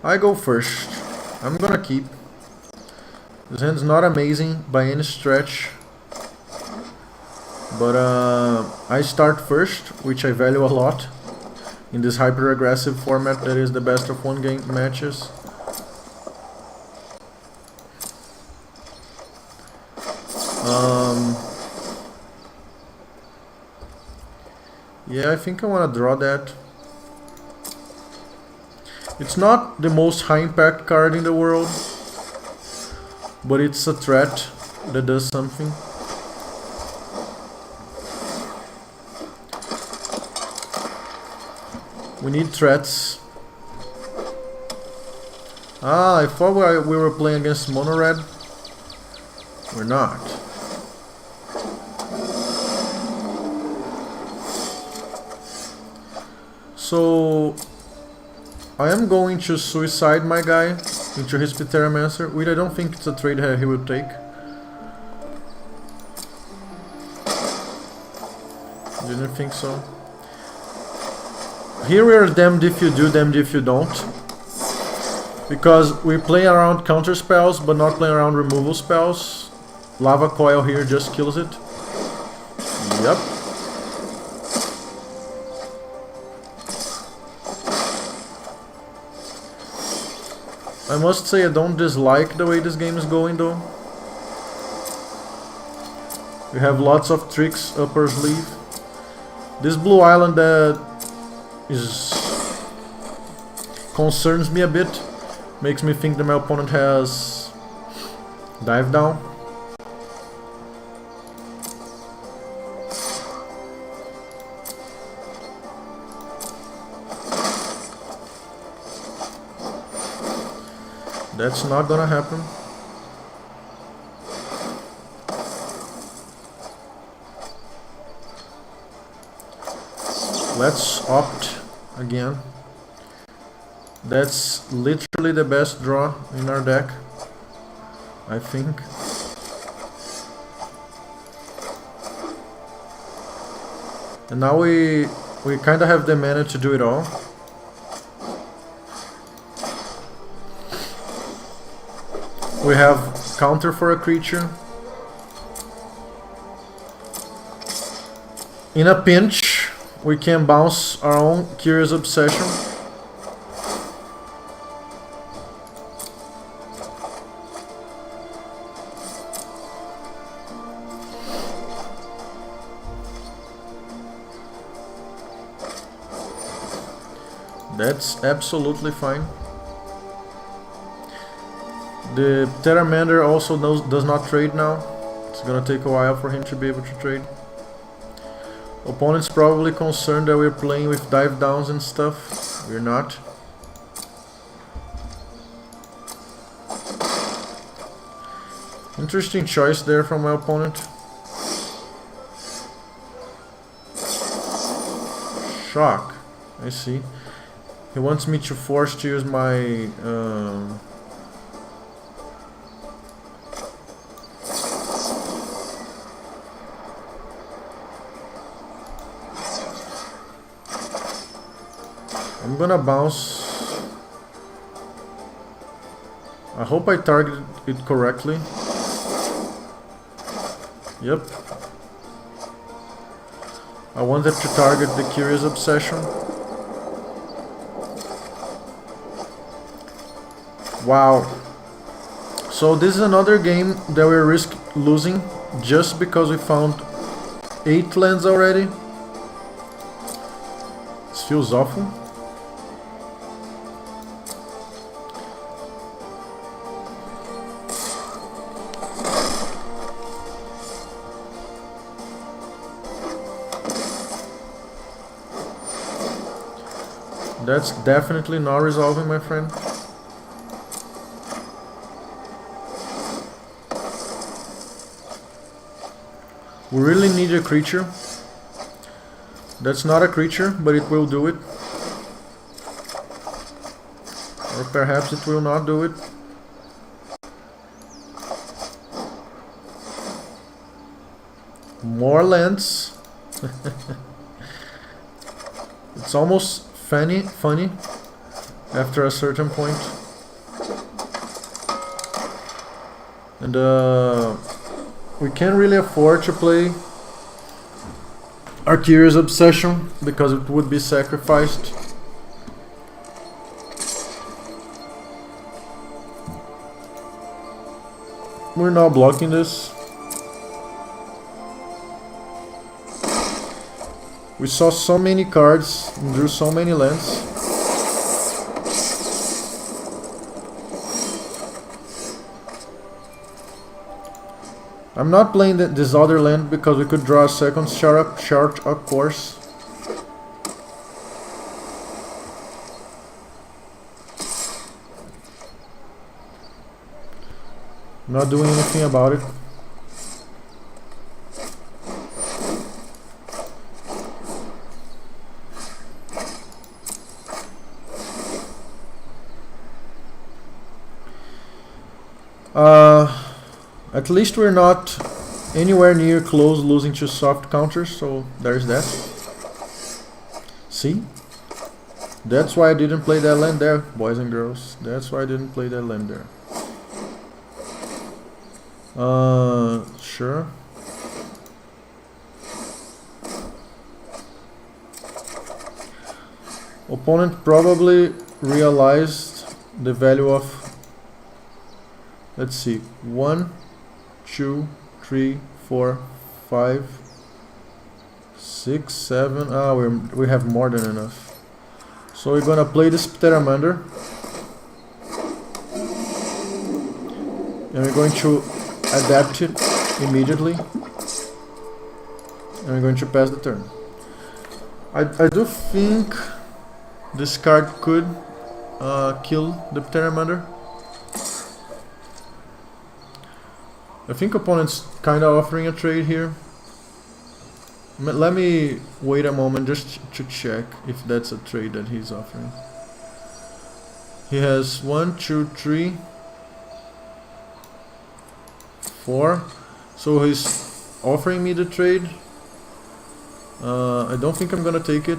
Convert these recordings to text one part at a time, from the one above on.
I go first. I'm gonna keep. This hand's not amazing by any stretch. But I start first, which I value a lot in this hyper-aggressive format that is the best of one game matches. Yeah, I think I want to draw that. It's not the most high-impact card in the world, but it's a threat that does something. We need threats. Ah, I thought we were playing against Mono Red. We're not. So I am going to suicide my guy into his Pteramancer, which I don't think it's a trade he will take. Didn't think so. Here we are damned if you do, damned if you don't. Because we play around counter spells, but not playing around removal spells. Lava Coil here just kills it. Yep. I must say I don't dislike the way this game is going though. We have lots of tricks up our sleeve. This blue island that concerns me a bit. Makes me think that my opponent has dive down. That's not gonna happen. Let's opt again. That's literally the best draw in our deck, I think. And now we kind of have the mana to do it all. We have counter for a creature. In a pinch, we can bounce our own Curious Obsession. That's absolutely fine. The Pteramander also does not trade now. It's gonna take a while for him to be able to trade. Opponent's probably concerned that we're playing with dive downs and stuff. We're not. Interesting choice there from my opponent. Shock. I see. He wants me to force to use my I'm gonna bounce. I hope I targeted it correctly. Yep. I wanted to target the Curious Obsession. Wow. So this is another game that we risk losing just because we found 8 lands already. This feels awful. That's definitely not resolving, my friend. We really need a creature. That's not a creature, but it will do it. Or perhaps it will not do it. More lands. It's almost funny. after a certain point. And we can't really afford to play Arturia's Obsession because it would be sacrificed. We're now blocking this. We saw so many cards and drew so many lands. I'm not playing this other land because we could draw a second shard, of course. Not doing anything about it. At least we're not anywhere near close losing to soft counters, so there's that. See? That's why I didn't play that land there, boys and girls. That's why I didn't play that land there. Sure. Opponent probably realized the value of, let's see, 1, 2, 3, 4, 5, 6, 7. We have more than enough. So we're gonna play this Pteramander, and we're going to adapt it immediately, and we're going to pass the turn. I do think this card could kill the Pteramander. I think opponent's kinda offering a trade here. Let me wait a moment just to check if that's a trade that he's offering. He has 1, 2, 3, 4. So he's offering me the trade. I don't think I'm gonna take it.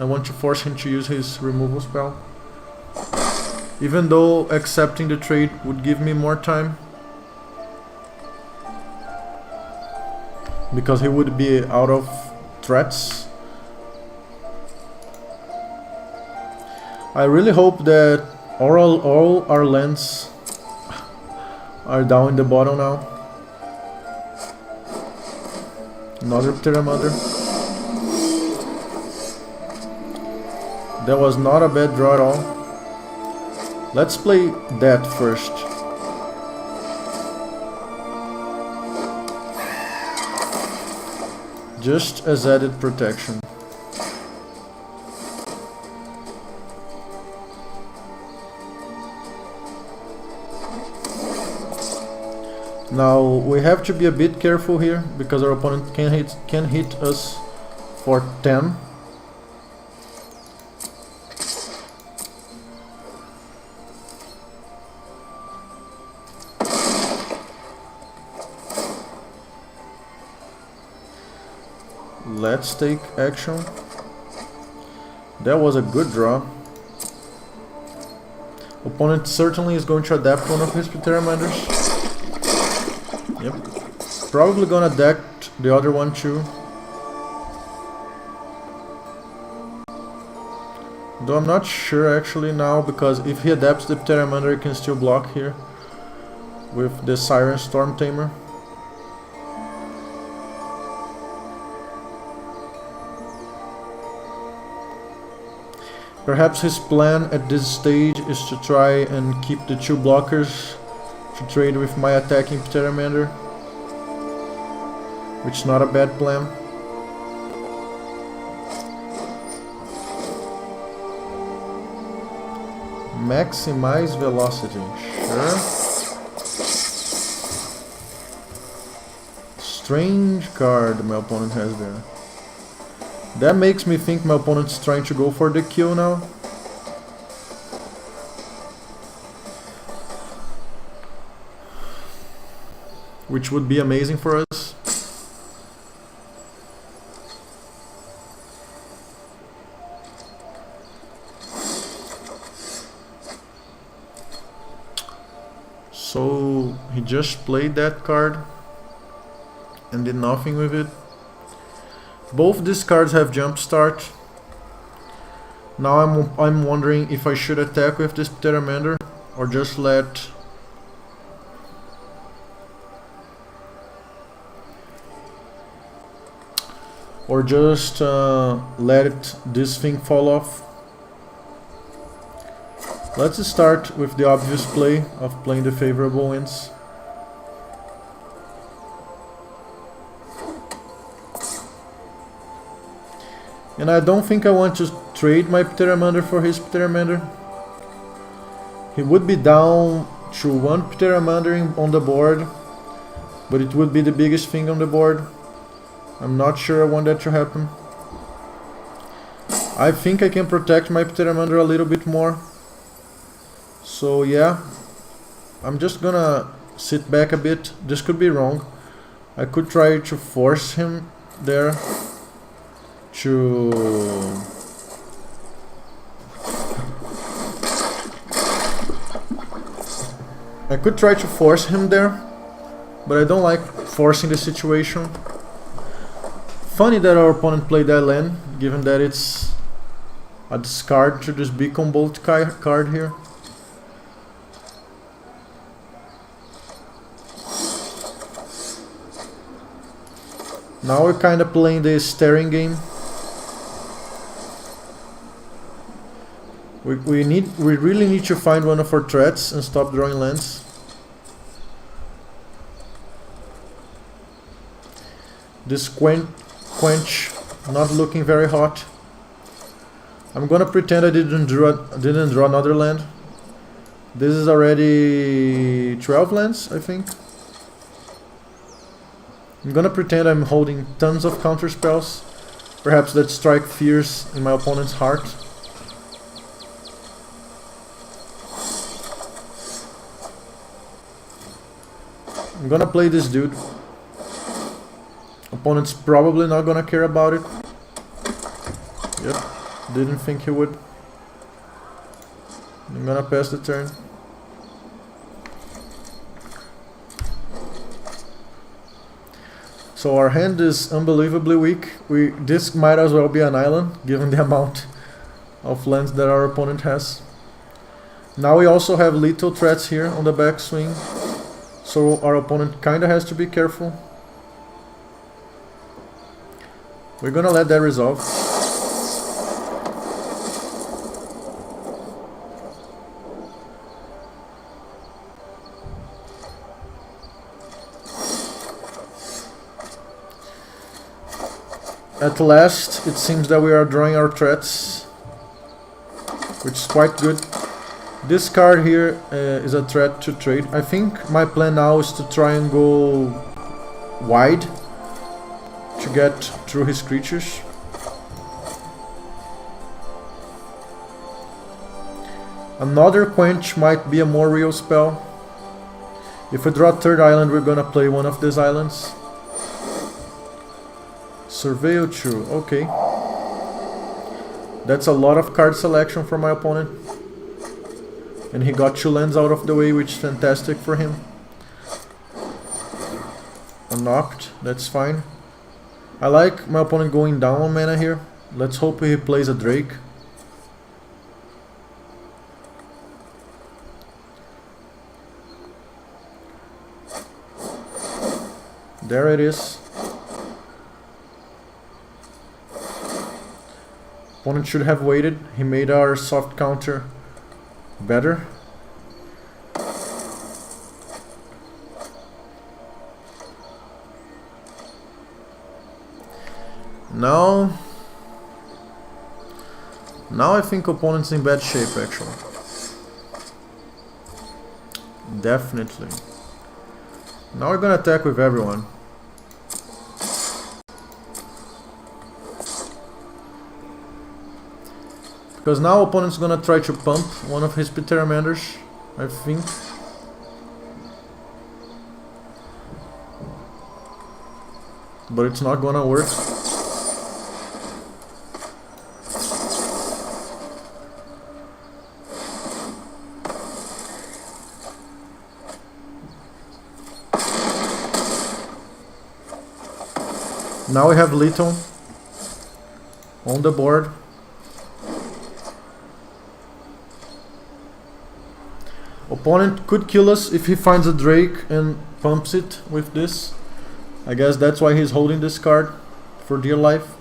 I want to force him to use his removal spell. Even though accepting the trade would give me more time, because he would be out of threats. I really hope that all our lands are down in the bottom now. Another Pteramander. That was not a bad draw at all. Let's play that first. Just as added protection. Now we have to be a bit careful here because our opponent can hit us for 10. Let's take action. That was a good draw. Opponent certainly is going to adapt one of his Pteramanders. Yep. Probably gonna adapt the other one too. Though I'm not sure actually now, because if he adapts the Pteramander, he can still block here with the Siren Storm Tamer. Perhaps his plan at this stage is to try and keep the 2 blockers to trade with my attacking Pteramander, which is not a bad plan. Maximize velocity, sure. Strange card my opponent has there. That makes me think my opponent's trying to go for the kill now. Which would be amazing for us. So he just played that card and did nothing with it. Both these cards have jump start. Now I'm wondering if I should attack with this Pteramander or just let this thing fall off. Let's start with the obvious play of playing the favorable winds. And I don't think I want to trade my Pteramander for his Pteramander. He would be down to one Pteramander on the board, but it would be the biggest thing on the board. I'm not sure I want that to happen. I think I can protect my Pteramander a little bit more. So yeah, I'm just gonna sit back a bit. This could be wrong. I could try to force him there to... I could try to force him there, but I don't like forcing the situation. Funny that our opponent played that land, given that it's a discard to this Beacon Bolt card here. Now we're kind of playing the staring game. We really need to find one of our threats and stop drawing lands. This quench not looking very hot. I'm gonna pretend I didn't draw another land. This is already 12 lands, I think. I'm gonna pretend I'm holding tons of counter spells. Perhaps that strike fears in my opponent's heart. I'm gonna play this dude. Opponent's probably not gonna care about it. Yep, didn't think he would. I'm gonna pass the turn. So our hand is unbelievably weak. This might as well be an island, given the amount of lands that our opponent has. Now we also have lethal threats here on the backswing, so our opponent kinda has to be careful. We're gonna let that resolve. At last, it seems that we are drawing our threats, which is quite good. This card here is a threat to trade. I think my plan now is to try and go wide to get through his creatures. Another quench might be a more real spell. If we draw a third island, we're gonna play one of these islands. Surveil 2, okay. That's a lot of card selection for my opponent. And he got 2 lands out of the way, which is fantastic for him. Unopt, that's fine. I like my opponent going down on mana here. Let's hope he plays a Drake. There it is. Opponent should have waited. He made our soft counter better. Now I think opponent's in bad shape actually. Definitely. Now we're gonna attack with everyone. Because now opponent's gonna try to pump one of his Pteramanders, I think. But it's not gonna work. Now we have Little on the board. Opponent could kill us if he finds a Drake and pumps it with this. I guess that's why he's holding this card for dear life.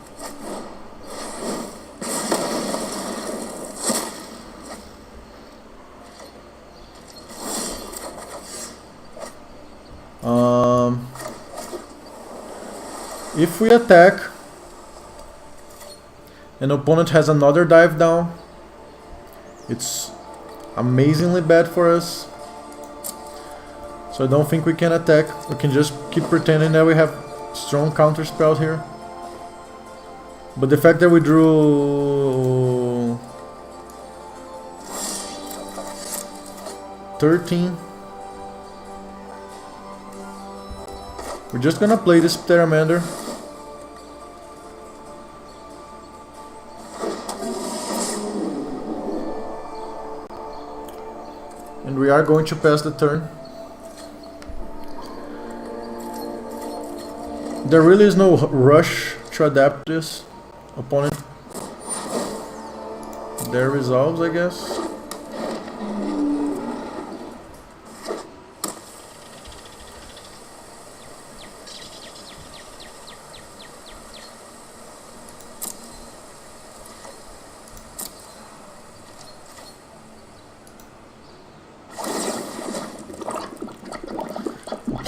If we attack, an opponent has another dive down, it's amazingly bad for us. So I don't think we can attack. We can just keep pretending that we have strong counter spells here. But the fact that we drew 13, we're just gonna play this Pteramander. And we are going to pass the turn. There really is no rush to adapt this. Opponent there resolves, I guess.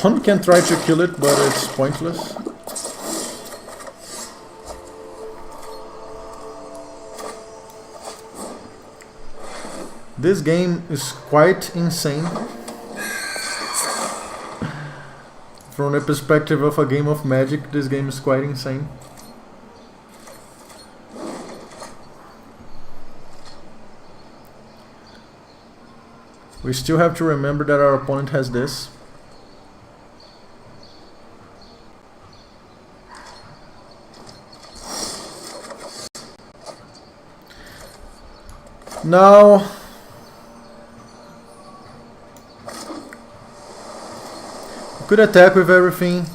One can try to kill it, but it's pointless. This game is quite insane. From the perspective of a game of Magic, this game is quite insane. We still have to remember that our opponent has this. Now, we could attack with everything,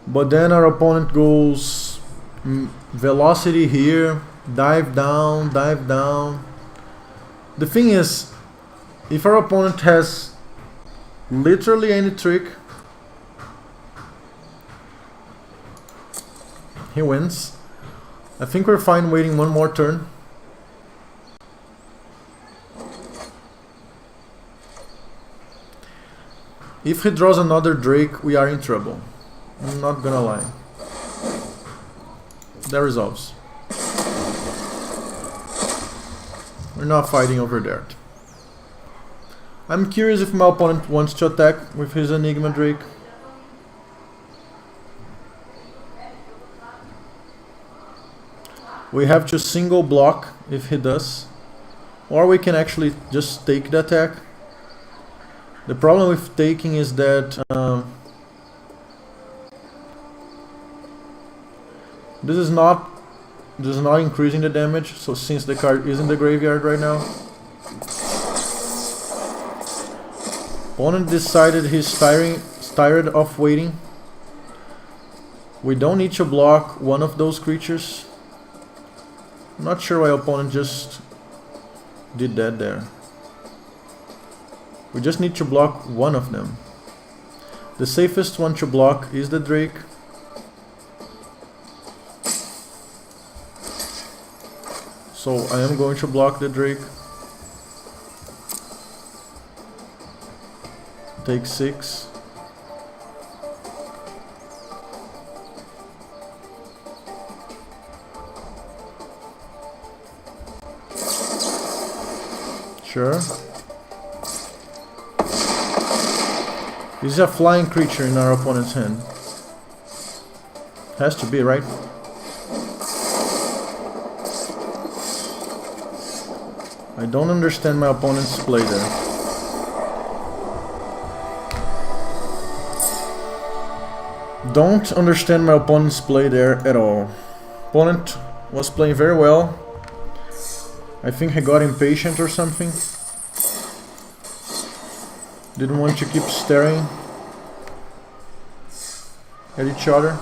but then our opponent goes velocity here, dive down, dive down. The thing is, if our opponent has literally any trick, he wins. I think we're fine waiting one more turn. If he draws another Drake, we are in trouble. I'm not gonna lie. That resolves. We're not fighting over there. I'm curious if my opponent wants to attack with his Enigma Drake. We have to single block if he does. Or we can actually just take the attack. The problem with taking is that this is not increasing the damage. So since the card is in the graveyard right now, opponent decided he's tired of waiting. We don't need to block one of those creatures. I'm not sure why opponent just did that there. We just need to block one of them. The safest one to block is the Drake. So I am going to block the Drake. Take 6. Sure. This is a flying creature in our opponent's hand. Has to be, right? I don't understand my opponent's play there. Don't understand my opponent's play there at all. Opponent was playing very well. I think he got impatient or something. Didn't want to keep staring. at each other.